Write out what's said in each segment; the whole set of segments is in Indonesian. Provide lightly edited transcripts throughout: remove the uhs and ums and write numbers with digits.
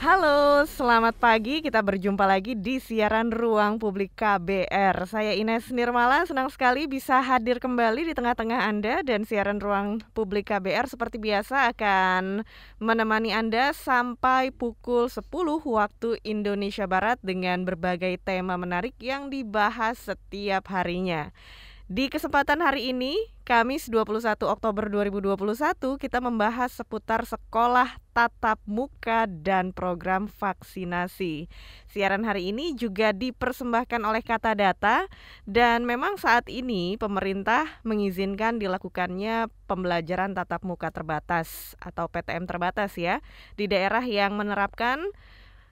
Halo, selamat pagi. Kita berjumpa lagi di siaran Ruang Publik KBR. Saya Ines Nirmala, senang sekali bisa hadir kembali di tengah-tengah Anda dan siaran Ruang Publik KBR seperti biasa akan menemani Anda sampai pukul 10 waktu Indonesia Barat dengan berbagai tema menarik yang dibahas setiap harinya. Di kesempatan hari ini, Kamis 21 Oktober 2021, kita membahas seputar sekolah tatap muka dan program vaksinasi. Siaran hari ini juga dipersembahkan oleh Kata Data dan memang saat ini pemerintah mengizinkan dilakukannya pembelajaran tatap muka terbatas atau PTM terbatas ya di daerah yang menerapkan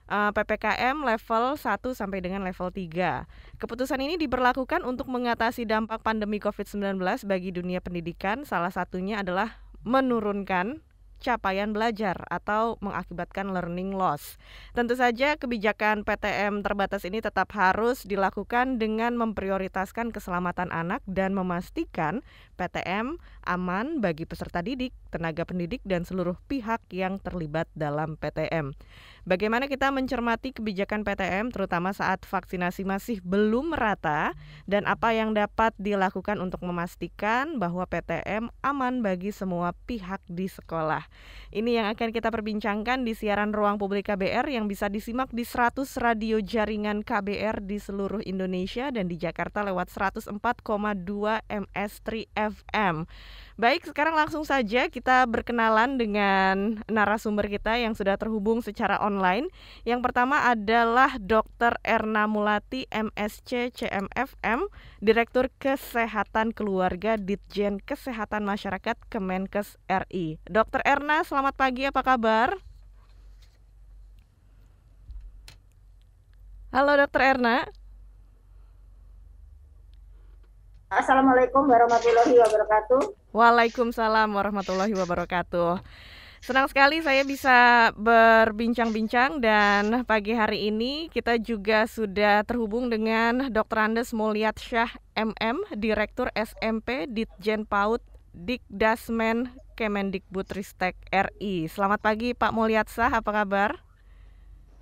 PPKM level 1 sampai dengan level 3. Keputusan ini diberlakukan untuk mengatasi dampak pandemi COVID-19 bagi dunia pendidikan. Salah satunya adalah menurunkan capaian belajar atau mengakibatkan learning loss. Tentu saja kebijakan PTM terbatas ini tetap harus dilakukan dengan memprioritaskan keselamatan anak dan memastikan PTM aman bagi peserta didik, tenaga pendidik, dan seluruh pihak yang terlibat dalam PTM. Bagaimana kita mencermati kebijakan PTM terutama saat vaksinasi masih belum merata dan apa yang dapat dilakukan untuk memastikan bahwa PTM aman bagi semua pihak di sekolah. Ini yang akan kita perbincangkan di siaran Ruang Publik KBR yang bisa disimak di 100 radio jaringan KBR di seluruh Indonesia dan di Jakarta lewat 104,2 MS3 FM. Baik, sekarang langsung saja kita berkenalan dengan narasumber kita yang sudah terhubung secara online. Yang pertama adalah Dr. Erna Mulati, MSc, CMFM, Direktur Kesehatan Keluarga Ditjen Kesehatan Masyarakat Kemenkes RI. Dr. Erna, selamat pagi, apa kabar? Halo Dr. Erna. Assalamualaikum warahmatullahi wabarakatuh. Waalaikumsalam warahmatullahi wabarakatuh. Senang sekali saya bisa berbincang-bincang dan pagi hari ini kita juga sudah terhubung dengan Dr. Andes Mulyasyah MM, Direktur SMP Ditjen PAUD Dikdasmen Kemendikbudristek RI. Selamat pagi Pak Mulyasyah, apa kabar?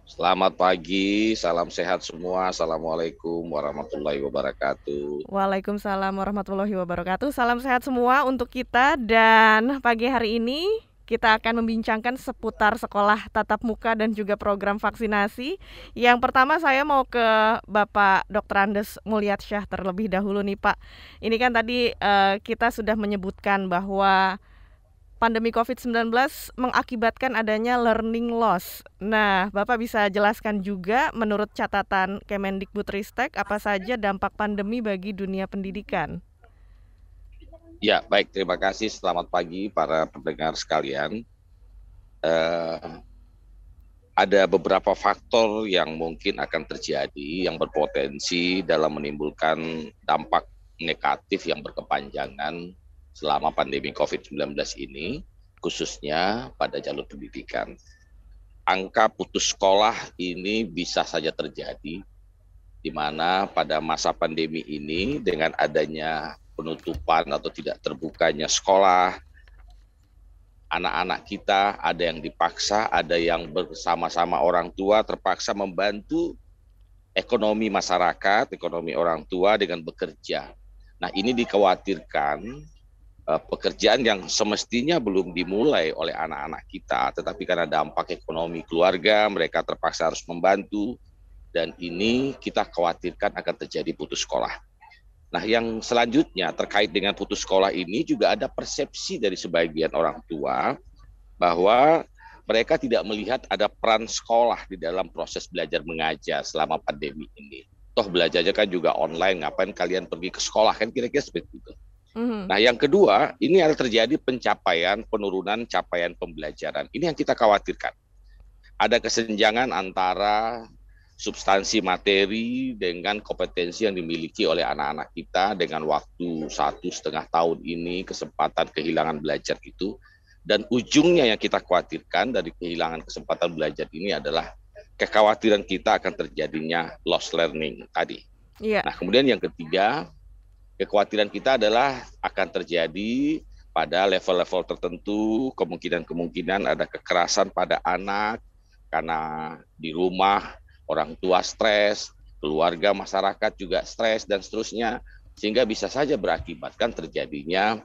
Selamat pagi, salam sehat semua. Assalamualaikum warahmatullahi wabarakatuh. Waalaikumsalam warahmatullahi wabarakatuh. Salam sehat semua untuk kita dan pagi hari ini kita akan membincangkan seputar sekolah tatap muka dan juga program vaksinasi. Yang pertama saya mau ke Bapak Dr. Andes Mulyasyah terlebih dahulu nih Pak. Ini kan tadi kita sudah menyebutkan bahwa pandemi COVID-19 mengakibatkan adanya learning loss. Nah, Bapak bisa jelaskan juga menurut catatan Kemendikbudristek apa saja dampak pandemi bagi dunia pendidikan? Ya, baik. Terima kasih. Selamat pagi para pendengar sekalian. Ada beberapa faktor yang mungkin akan terjadi yang berpotensi dalam menimbulkan dampak negatif yang berkepanjangan selama pandemi COVID-19 ini, khususnya pada jalur pendidikan. Angka putus sekolah ini bisa saja terjadi, di mana pada masa pandemi ini dengan adanya penutupan atau tidak terbukanya sekolah, anak-anak kita ada yang dipaksa, ada yang bersama-sama orang tua terpaksa membantu ekonomi masyarakat, ekonomi orang tua dengan bekerja. Nah, ini dikhawatirkan pekerjaan yang semestinya belum dimulai oleh anak-anak kita, tetapi karena dampak ekonomi keluarga, mereka terpaksa harus membantu, dan ini kita khawatirkan akan terjadi putus sekolah. Nah, yang selanjutnya terkait dengan putus sekolah ini juga ada persepsi dari sebagian orang tua bahwa mereka tidak melihat ada peran sekolah di dalam proses belajar mengajar selama pandemi ini. Toh belajarnya kan juga online, ngapain kalian pergi ke sekolah, kan kira-kira seperti itu. Nah, yang kedua, ini ada terjadi penurunan capaian pembelajaran. Ini yang kita khawatirkan. Ada kesenjangan antara substansi materi dengan kompetensi yang dimiliki oleh anak-anak kita dengan waktu 1,5 tahun ini, kesempatan kehilangan belajar itu. Dan ujungnya yang kita khawatirkan dari kehilangan kesempatan belajar ini adalah kekhawatiran kita akan terjadinya lost learning tadi. Iya. Nah, kemudian yang ketiga, kekhawatiran kita adalah akan terjadi pada level-level tertentu, kemungkinan ada kekerasan pada anak, karena di rumah orang tua stres, keluarga masyarakat juga stres dan seterusnya, sehingga bisa saja berakibatkan terjadinya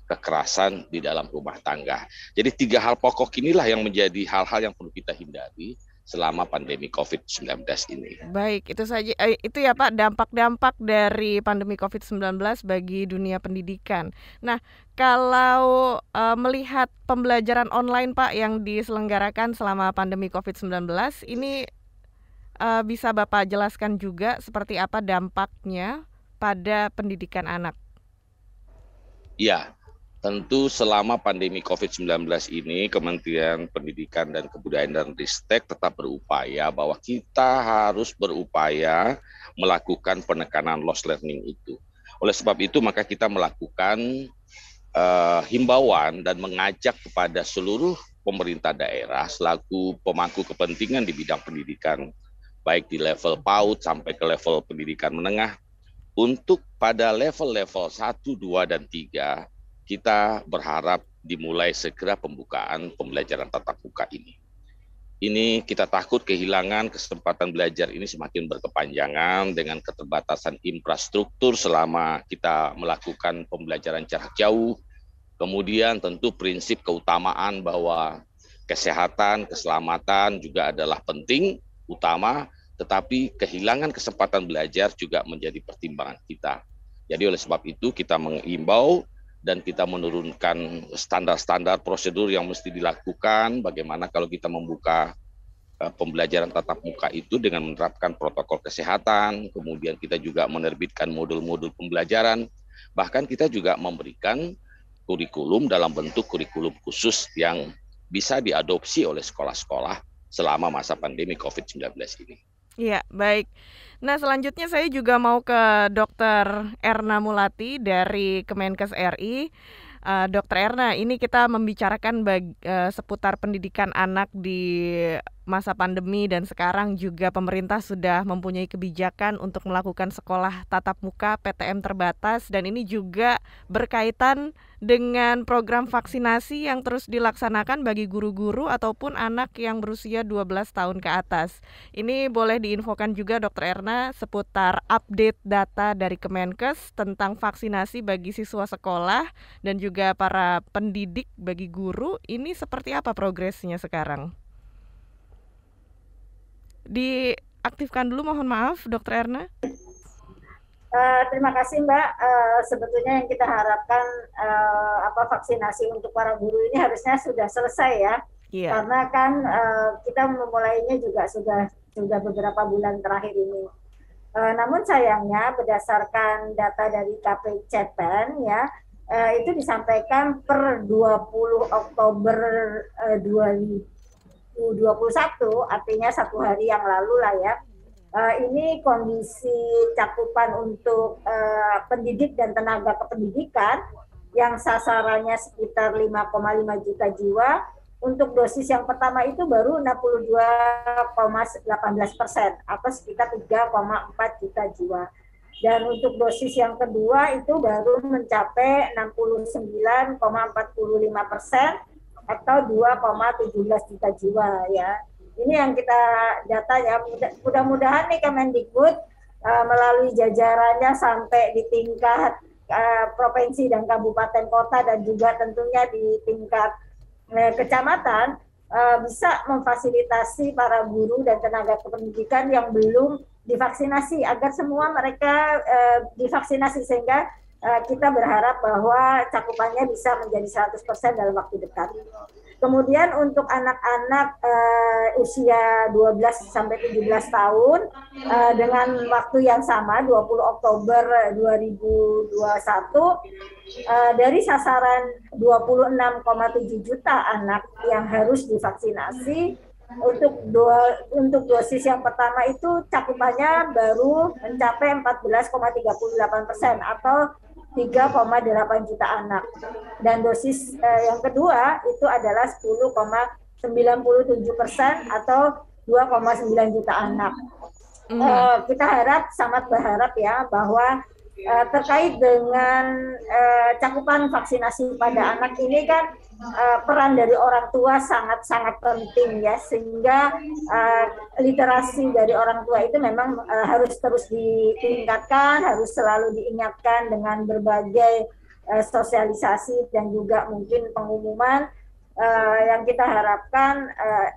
kekerasan di dalam rumah tangga. Jadi 3 hal pokok inilah yang menjadi hal-hal yang perlu kita hindari selama pandemi COVID-19 ini. Baik, itu saja itu ya Pak dampak-dampak dari pandemi COVID-19 bagi dunia pendidikan. Nah, kalau melihat pembelajaran online Pak yang diselenggarakan selama pandemi COVID-19 ini bisa Bapak jelaskan juga seperti apa dampaknya pada pendidikan anak? Ya, tentu selama pandemi COVID-19 ini, Kementerian Pendidikan dan Kebudayaan dan Ristek tetap berupaya bahwa kita harus berupaya melakukan penekanan loss learning itu. Oleh sebab itu, maka kita melakukan himbauan dan mengajak kepada seluruh pemerintah daerah selaku pemangku kepentingan di bidang pendidikan, baik di level PAUD sampai ke level pendidikan menengah, untuk pada level-level 1, 2, dan 3, kita berharap dimulai segera pembukaan pembelajaran tatap muka ini. Ini kita takut kehilangan kesempatan belajar ini semakin berkepanjangan dengan keterbatasan infrastruktur selama kita melakukan pembelajaran jarak jauh. Kemudian tentu prinsip keutamaan bahwa kesehatan, keselamatan juga adalah penting, utama, tetapi kehilangan kesempatan belajar juga menjadi pertimbangan kita. Jadi oleh sebab itu kita mengimbau dan kita menurunkan standar-standar prosedur yang mesti dilakukan, bagaimana kalau kita membuka pembelajaran tatap muka itu dengan menerapkan protokol kesehatan, kemudian kita juga menerbitkan modul-modul pembelajaran, bahkan kita juga memberikan kurikulum dalam bentuk kurikulum khusus yang bisa diadopsi oleh sekolah-sekolah selama masa pandemi COVID-19 ini. Iya, baik. Nah, selanjutnya saya juga mau ke Dr. Erna Mulati dari Kemenkes RI. Dr. Erna, ini kita membicarakan seputar pendidikan anak di masa pandemi dan sekarang juga pemerintah sudah mempunyai kebijakan untuk melakukan sekolah tatap muka PTM terbatas dan ini juga berkaitan dengan program vaksinasi yang terus dilaksanakan bagi guru-guru ataupun anak yang berusia 12 tahun ke atas. Ini boleh diinfokan juga Dr. Erna seputar update data dari Kemenkes tentang vaksinasi bagi siswa sekolah dan juga para pendidik bagi guru. Ini seperti apa progresnya sekarang? Diaktifkan dulu, mohon maaf, Dr. Erna. Terima kasih Mbak. Sebetulnya yang kita harapkan vaksinasi untuk para guru ini harusnya sudah selesai ya. Yeah. Karena kan kita memulainya juga sudah beberapa bulan terakhir ini. Namun sayangnya berdasarkan data dari KPCPEN ya, itu disampaikan per 20 Oktober 2021, artinya 1 hari yang lalu lah ya. Ini kondisi cakupan untuk pendidik dan tenaga kependidikan yang sasarannya sekitar 5,5 juta jiwa. Untuk dosis yang pertama itu baru 62,18% atau sekitar 3,4 juta jiwa. Dan untuk dosis yang kedua itu baru mencapai 69,45% atau 2,17 juta jiwa ya. Ini yang kita data ya, mudah-mudahan nih Kemendikbud melalui jajarannya sampai di tingkat provinsi dan kabupaten kota dan juga tentunya di tingkat kecamatan bisa memfasilitasi para guru dan tenaga kependidikan yang belum divaksinasi agar semua mereka divaksinasi sehingga kita berharap bahwa cakupannya bisa menjadi 100% dalam waktu dekat. Kemudian untuk anak-anak usia 12 sampai 17 tahun dengan waktu yang sama 20 Oktober 2021 dari sasaran 26,7 juta anak yang harus divaksinasi, untuk dosis yang pertama itu cakupannya baru mencapai 14,38% atau 3,8 juta anak. Dan dosis yang kedua itu adalah 10,97% atau 2,9 juta anak. Kita sangat berharap ya bahwa terkait dengan cakupan vaksinasi pada anak ini kan peran dari orang tua sangat-sangat penting ya, sehingga literasi dari orang tua itu memang harus terus ditingkatkan, harus selalu diingatkan dengan berbagai sosialisasi dan juga mungkin pengumuman yang kita harapkan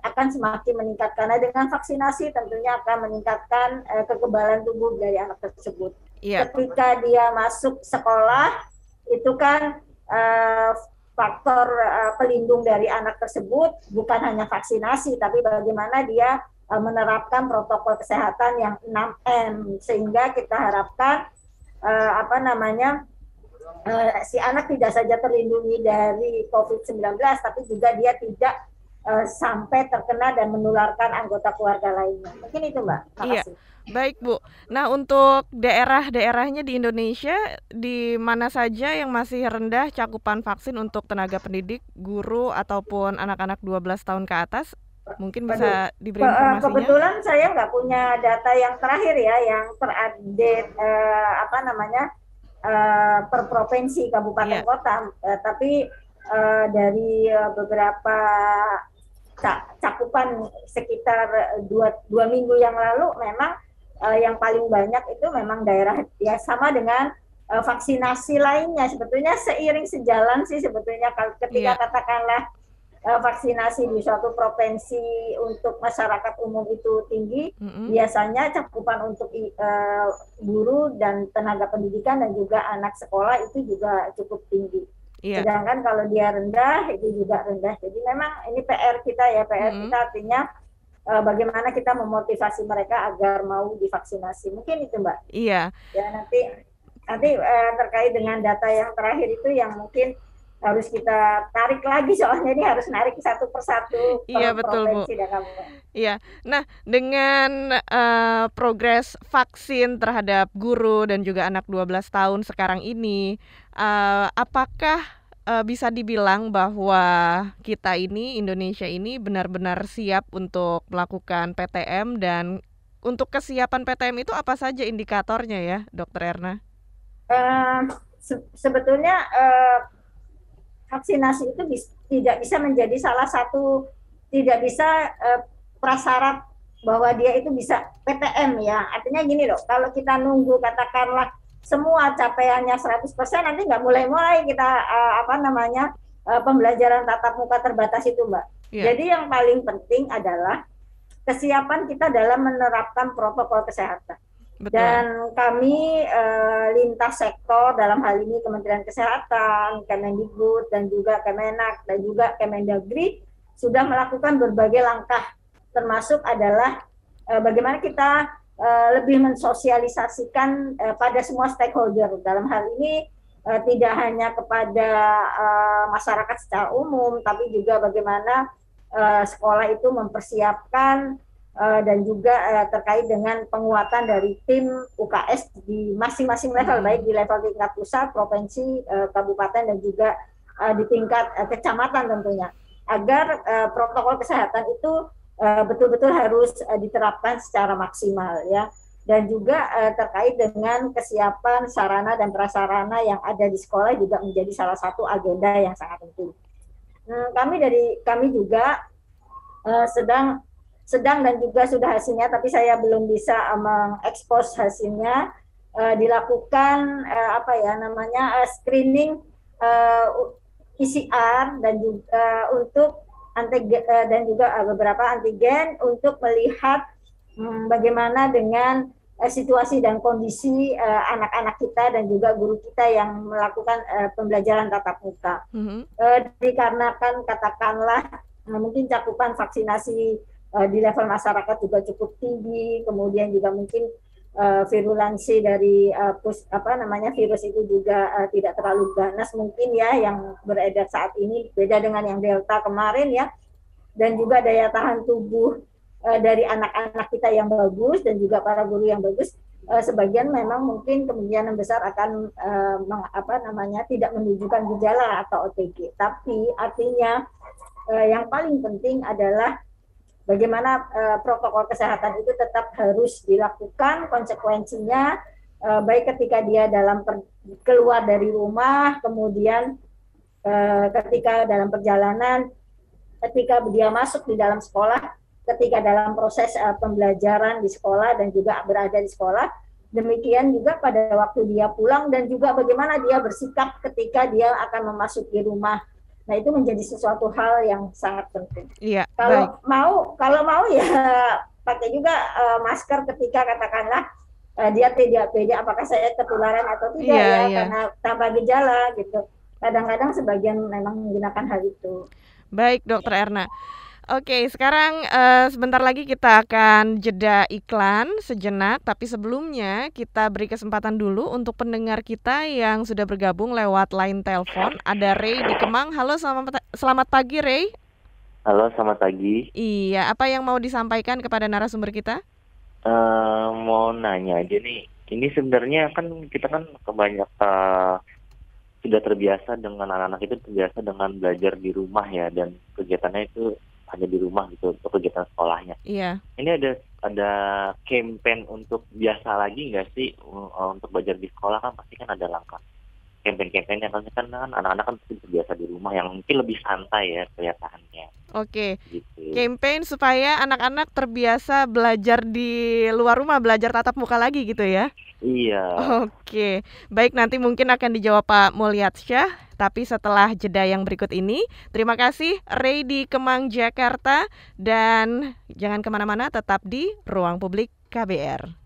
akan semakin meningkat, karena dengan vaksinasi tentunya akan meningkatkan kekebalan tubuh dari anak tersebut. Ketika dia masuk sekolah itu kan faktor pelindung dari anak tersebut bukan hanya vaksinasi, tapi bagaimana dia menerapkan protokol kesehatan yang 6M, sehingga kita harapkan si anak tidak saja terlindungi dari COVID-19, tapi juga dia tidak sampai terkena dan menularkan anggota keluarga lainnya. Mungkin itu, Mbak. Makasih. Iya. Baik, Bu. Nah, untuk daerah-daerahnya di Indonesia, di mana saja yang masih rendah cakupan vaksin untuk tenaga pendidik, guru, ataupun anak-anak 12 tahun ke atas? Mungkin bisa diberi informasinya? Kebetulan saya nggak punya data yang terakhir ya, yang terupdate per provinsi, kabupaten, kota. Tapi dari beberapa cakupan sekitar dua minggu yang lalu, memang yang paling banyak itu memang daerah ya, sama dengan vaksinasi lainnya. Sebetulnya seiring sejalan sih sebetulnya ketika katakanlah vaksinasi di suatu provinsi untuk masyarakat umum itu tinggi, biasanya cakupan untuk guru dan tenaga pendidikan dan juga anak sekolah itu juga cukup tinggi. Sedangkan kalau dia rendah, itu juga rendah. Jadi memang ini PR kita ya, PR kita artinya bagaimana kita memotivasi mereka agar mau divaksinasi. Mungkin itu, Mbak. Iya. Ya, nanti terkait dengan data yang terakhir itu yang mungkin harus kita tarik lagi, soalnya ini harus narik satu persatu provinsi dan kabupaten. Iya. Nah, dengan progres vaksin terhadap guru dan juga anak 12 tahun sekarang ini, apakah bisa dibilang bahwa kita ini, Indonesia ini benar-benar siap untuk melakukan PTM, dan untuk kesiapan PTM itu apa saja indikatornya ya, Dokter Erna? Sebetulnya vaksinasi itu tidak bisa menjadi salah satu, tidak bisa prasyarat bahwa dia itu bisa PTM ya. Artinya gini loh, kalau kita nunggu katakanlah semua capaiannya 100%, nanti nggak mulai-mulai kita pembelajaran tatap muka terbatas itu, Mbak. Jadi yang paling penting adalah kesiapan kita dalam menerapkan protokol kesehatan. Betul. Dan kami lintas sektor, dalam hal ini Kementerian Kesehatan, Kemendikbud, dan juga Kemenak, dan juga Kemendagri sudah melakukan berbagai langkah, termasuk adalah bagaimana kita lebih mensosialisasikan pada semua stakeholder. Dalam hal ini tidak hanya kepada masyarakat secara umum, tapi juga bagaimana sekolah itu mempersiapkan dan juga terkait dengan penguatan dari tim UKS di masing-masing level, baik di level tingkat pusat, provinsi, kabupaten, dan juga di tingkat kecamatan tentunya, agar protokol kesehatan itu betul-betul harus diterapkan secara maksimal ya. Dan juga terkait dengan kesiapan sarana dan prasarana yang ada di sekolah juga menjadi salah satu agenda yang sangat penting. Kami juga sedang dan juga sudah hasilnya, tapi saya belum bisa mengekspos hasilnya, dilakukan screening PCR dan juga untuk antigen dan juga beberapa antigen untuk melihat bagaimana dengan situasi dan kondisi anak-anak kita dan juga guru kita yang melakukan pembelajaran tatap muka. Dikarenakan katakanlah mungkin cakupan vaksinasi di level masyarakat juga cukup tinggi, kemudian juga mungkin virulensi dari virus itu juga tidak terlalu ganas mungkin ya, yang beredar saat ini beda dengan yang Delta kemarin ya, dan juga daya tahan tubuh dari anak-anak kita yang bagus dan juga para guru yang bagus, sebagian memang mungkin kemungkinan besar akan tidak menunjukkan gejala atau OTG, tapi artinya yang paling penting adalah bagaimana protokol kesehatan itu tetap harus dilakukan, konsekuensinya baik ketika dia keluar dari rumah, kemudian ketika dalam perjalanan, ketika dia masuk di dalam sekolah, ketika dalam proses pembelajaran di sekolah dan juga berada di sekolah, demikian juga pada waktu dia pulang dan juga bagaimana dia bersikap ketika dia akan memasuki rumah. Nah, itu menjadi sesuatu hal yang sangat penting. Iya, kalau mau ya pakai juga masker ketika katakanlah dia tidak pede apakah saya ketularan atau tidak karena tanpa gejala gitu. Kadang-kadang sebagian memang menggunakan hal itu. Baik, Dokter Erna. Oke, sekarang sebentar lagi kita akan jeda iklan sejenak, tapi sebelumnya kita beri kesempatan dulu untuk pendengar kita yang sudah bergabung lewat line telepon. Ada Ray di Kemang. Halo, selamat pagi Ray. Halo, selamat pagi. Iya, apa yang mau disampaikan kepada narasumber kita? Mau nanya aja nih. Ini sebenarnya kan kita kan kebanyakan sudah terbiasa dengan anak-anak itu terbiasa dengan belajar di rumah ya, dan kegiatannya itu hanya di rumah gitu untuk kegiatan sekolahnya. Iya. Ini ada campaign untuk biasa lagi nggak sih untuk belajar di sekolah? Kan pasti kan ada langkah campaign-campaign yang kan anak-anak kan terbiasa di rumah yang mungkin lebih santai ya kelihatannya. Oke. Gitu. Campaign supaya anak-anak terbiasa belajar di luar rumah, belajar tatap muka lagi gitu ya? Iya. Oke, baik, nanti mungkin akan dijawab Pak Mulyadsya, tapi setelah jeda yang berikut ini. Terima kasih Ray di Kemang, Jakarta, dan jangan kemana-mana, tetap di Ruang Publik KBR.